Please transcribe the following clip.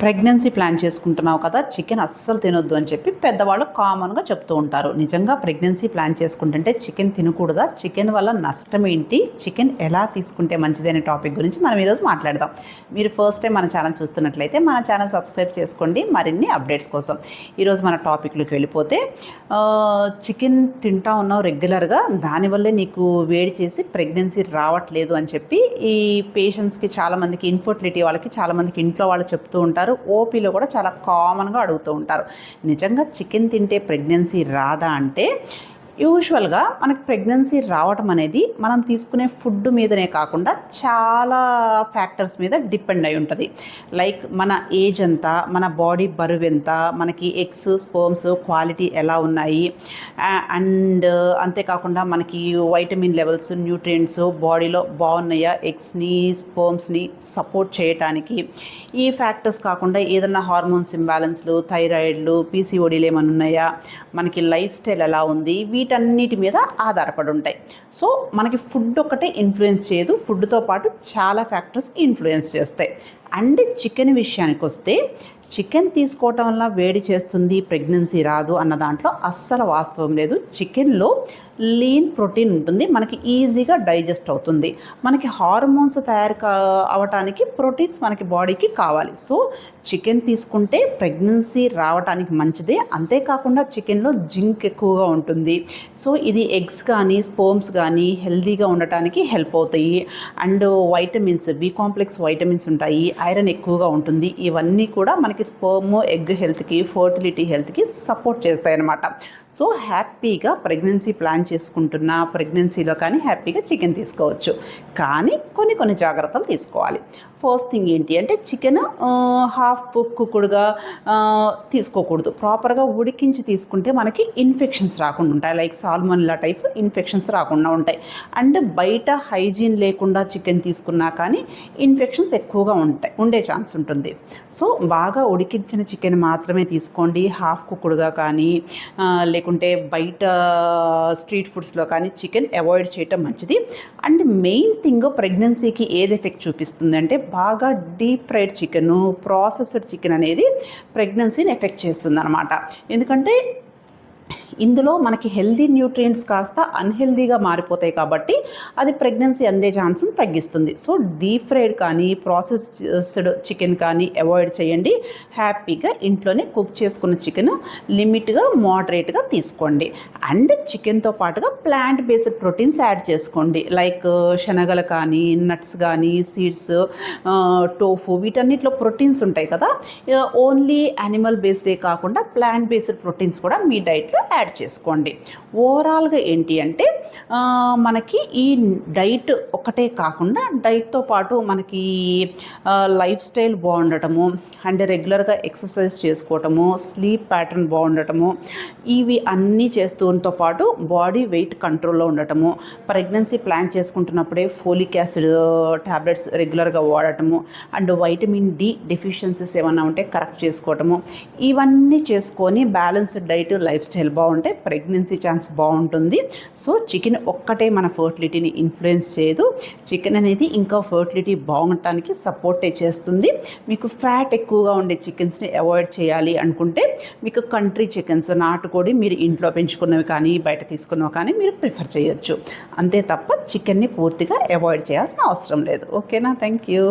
Pregnancy plan చేసుకుంటున్నావు కదా, chicken అస్సలు తినొద్దు అని చెప్పి పెద్దవాళ్ళు కామన్గా చెప్తూ ఉంటారు. నిజంగా ప్రెగ్నెన్సీ ప్లాన్ చేసుకుంటుంటే చికెన్ తినకూడదా? చికెన్ వల్ల నష్టం ఏంటి? చికెన్ ఎలా తీసుకుంటే మంచిది అనే టాపిక్ గురించి మనం ఈరోజు మాట్లాడదాం. మీరు ఫస్ట్ టైం మన ఛానల్ చూస్తున్నట్లయితే మన ఛానల్ సబ్స్క్రైబ్ చేసుకోండి మరిన్ని అప్డేట్స్ కోసం. ఈరోజు మన టాపిక్లోకి వెళ్ళిపోతే, చికెన్ తింటా ఉన్నావు రెగ్యులర్గా, దానివల్లే నీకు వేడి చేసి ప్రెగ్నెన్సీ రావట్లేదు అని చెప్పి ఈ పేషెంట్స్కి, చాలామందికి ఇన్ఫర్టిలిటీ వాళ్ళకి చాలామందికి ఇంట్లో వాళ్ళు చెప్తూ ఉంటారు. ఓపీలో కూడా చాలా కామన్గా అడుగుతూ ఉంటారు, నిజంగా చికెన్ తింటే ప్రెగ్నెన్సీ రాదా అంటే, యూజువల్గా మనకి ప్రెగ్నెన్సీ రావటం అనేది మనం తీసుకునే ఫుడ్ మీదనే కాకుండా చాలా ఫ్యాక్టర్స్ మీద డిపెండ్ అయి ఉంటుంది. లైక్ మన ఏజ్ ఎంత, మన బాడీ బరువు ఎంత, మనకి ఎగ్స్ స్పర్మ్స్ క్వాలిటీ ఎలా ఉన్నాయి, అండ్ అంతేకాకుండా మనకి వైటమిన్ లెవెల్స్, న్యూట్రియంట్స్ బాడీలో బాగున్నాయా, ఎగ్స్ని స్పర్మ్స్ని సపోర్ట్ చేయటానికి. ఈ ఫ్యాక్టర్స్ కాకుండా ఏదన్నా హార్మోన్స్ ఇంబ్యాలెన్స్లు, థైరాయిడ్లు, పీసీఓడీలు ఏమైనా ఉన్నాయా, మనకి లైఫ్ స్టైల్ ఎలా ఉంది, వీటన్నిటి మీద ఆధారపడి ఉంటాయి. సో మనకి ఫుడ్ ఒకటే ఇన్ఫ్లుయెన్స్ చేయదు, ఫుడ్తో పాటు చాలా ఫ్యాక్టర్స్ ఇన్ఫ్లుయెన్స్ చేస్తాయి. అండ్ చికెన్ విషయానికి వస్తే, చికెన్ తీసుకోవటం వల్ల వేడి చేస్తుంది ప్రెగ్నెన్సీ రాదు అన్న దాంట్లో అస్సలు వాస్తవం లేదు. చికెన్లో లీన్ ప్రోటీన్ ఉంటుంది, మనకి ఈజీగా డైజెస్ట్ అవుతుంది. మనకి హార్మోన్స్ తయారు అవటానికి ప్రోటీన్స్ మనకి బాడీకి కావాలి. సో చికెన్ తీసుకుంటే ప్రెగ్నెన్సీ రావడానికి మంచిదే. అంతేకాకుండా చికెన్లో జింక్ ఎక్కువగా ఉంటుంది. సో ఇది ఎగ్స్ కానీ స్పర్మ్స్ కానీ హెల్తీగా ఉండటానికి హెల్ప్ అవుతాయి. And vitamins, B complex vitamins ఉంటాయి, ఐరన్ ఎక్కువగా ఉంటుంది. ఇవన్నీ కూడా మనకి స్పర్మ్ ఎగ్ హెల్త్కి, ఫర్టిలిటీ హెల్త్కి సపోర్ట్ చేస్తాయి అన్నమాట. సో హ్యాపీగా ప్రెగ్నెన్సీ ప్లాన్ చేసుకుంటున్నా, ప్రెగ్నెన్సీలో కానీ హ్యాపీగా చికెన్ తీసుకోవచ్చు. కానీ కొన్ని జాగ్రత్తలు తీసుకోవాలి. ఫస్ట్ థింగ్ ఏంటి అంటే, చికెన్ హాఫ్ కుక్కుడుగా తీసుకోకూడదు. ప్రాపర్గా ఉడికించి తీసుకుంటే మనకి ఇన్ఫెక్షన్స్ రాకుండా ఉంటాయి. లైక్ సాల్మోనెల్లా టైప్ ఇన్ఫెక్షన్స్ రాకుండా ఉంటాయి. అండ్ బయట హైజీన్ లేకుండా చికెన్ తీసుకున్నా కానీ ఇన్ఫెక్షన్స్ ఎక్కువగా ఉండే ఛాన్స్ ఉంటుంది. సో బాగా ఉడికించిన చికెన్ మాత్రమే తీసుకోండి. హాఫ్ కుక్కుడుగా కానీ లేకుంటే బయట స్ట్రీట్ ఫుడ్స్లో కానీ చికెన్ అవాయిడ్ చేయటం మంచిది. అండ్ మెయిన్ థింగ్, ప్రెగ్నెన్సీకి ఏది ఎఫెక్ట్ చూపిస్తుంది అంటే, బాగా deep fried chicken, processed chicken అనేది ప్రెగ్నెన్సీని ఎఫెక్ట్ చేస్తుంది అనమాట. ఎందుకంటే ఇందులో మనకి హెల్దీ న్యూట్రియంట్స్ కాస్త అన్హెల్దీగా మారిపోతాయి కాబట్టి అది ప్రెగ్నెన్సీ అందే ఛాన్స్ని తగ్గిస్తుంది. సో డీప్ ఫ్రైడ్ కానీ ప్రాసెస్డ్ చికెన్ కానీ అవాయిడ్ చేయండి. హ్యాపీగా ఇంట్లోనే కుక్ చేసుకున్న చికెన్ లిమిట్గా, మోడరేట్గా తీసుకోండి. అండ్ చికెన్తో పాటుగా ప్లాంట్ బేస్డ్ ప్రోటీన్స్ యాడ్ చేసుకోండి. లైక్ శనగలు కానీ, నట్స్ కానీ, సీడ్స్, టోఫు, వీటన్నిటిలో ప్రోటీన్స్ ఉంటాయి కదా. ఓన్లీ యానిమల్ బేస్డే కాకుండా ప్లాంట్ బేస్డ్ ప్రోటీన్స్ కూడా మీ డైట్లో యాడ్ చేసుకోండి. ఓవరాల్గా ఏంటి అంటే, మనకి ఈ డైట్ ఒకటే కాకుండా డైట్తో పాటు మనకి లైఫ్ స్టైల్ బాగుండటము, అండ్ రెగ్యులర్గా ఎక్సర్సైజ్ చేసుకోవటము, స్లీప్ ప్యాటర్న్ బాగుండటము, ఇవి అన్నీ చేస్తూతో పాటు బాడీ వెయిట్ కంట్రోల్లో ఉండటము, ప్రెగ్నెన్సీ ప్లాన్ చేసుకుంటున్నప్పుడే ఫోలిక్ యాసిడ్ ట్యాబ్లెట్స్ రెగ్యులర్గా వాడటము, అండ్ వైటమిన్ డి డెఫిషియన్సీస్ ఏమన్నా ఉంటే కరెక్ట్ చేసుకోవటము, ఇవన్నీ చేసుకొని బ్యాలెన్స్డ్ డైట్, లైఫ్ స్టైల్ బాగుంటే ప్రెగ్నెన్సీ ఛాన్స్ బాగుంటుంది. సో చికెన్ ఒక్కటే మన ఫర్టిలిటీని ఇన్ఫ్లుయెన్స్ చేయదు. చికెన్ అనేది ఇంకా ఫర్టిలిటీ బాగుండటానికి సపోర్టే చేస్తుంది. మీకు ఫ్యాట్ ఎక్కువగా ఉండే చికెన్స్ని అవాయిడ్ చేయాలి అనుకుంటే, మీకు కంట్రీ చికెన్స్, నాటుకోడి మీరు ఇంట్లో పెంచుకున్నవి కానీ బయట తీసుకున్నవి కానీ మీరు ప్రిఫర్ చేయొచ్చు. అంతే తప్ప చికెన్ని పూర్తిగా అవాయిడ్ చేయాల్సిన అవసరం లేదు. ఓకేనా? Thank you.